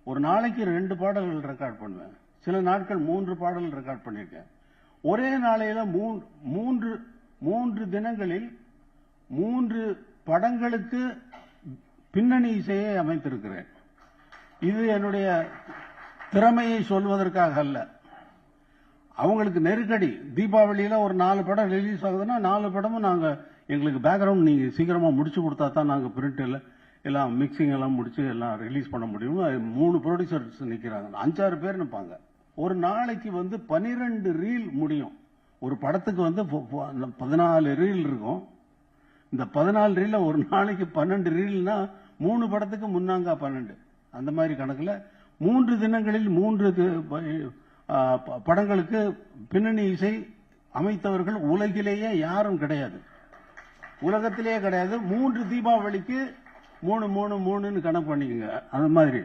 ஒரு நாளைக்கு 2 பாடல்கள் ரெக்கார்ட் பண்ணுவேன். சில நாட்கள் 3 பாடல்கள் ரெக்கார்ட் பண்ணியிருக்கேன். ஒரே நாளையில 3 தினங்களில் 3 படங்களுக்கு பின்னணி இசையை அமைத்திருக்கிறேன். இது என்னுடைய திறமையை சொல்வதற்காக அல்ல. அவங்களுக்கு நெருக்கடி. தீபாவளியில ஒரு 4 படம் ரிலீஸ் ஆகுதுன்னா 4 படமும் நாங்க எங்களுக்கு பேக்ரவுண்ட் நீங்க சீக்கிரமா முடிச்சு கொடுத்தா தான் நாங்க பிரிண்ட் எல்லாம் மிக்சிங் எல்லாம் முடிச்சு எல்லாம் ரிலீஸ் பண்ண முடியும். 3 ப்ரொடியூசர்ஸ் நிக்கிறாங்க, 5-6 பேர் நிற்பாங்க. ஒரு நாளைக்கு 12 ரீல் முடியும். ஒரு படத்துக்கு 14 ரீல் இருக்கும். இந்த 14 ரீல்ல ஒரு நாளைக்கு 12 ரீல்னா 3 படத்துக்கு முன்னாங்க 12. அந்த மாதிரி கணக்குல 3 தினங்களில் 3 படங்களுக்கு பின்னணி இசை அமைத்தவர்கள் உலகிலேயே யாரும் கிடையாது, உலகத்திலேயே கிடையாது. 3 தீபாவளிக்கு 3 கணக்கு பண்ணிக்கங்க. அந்த மாதிரி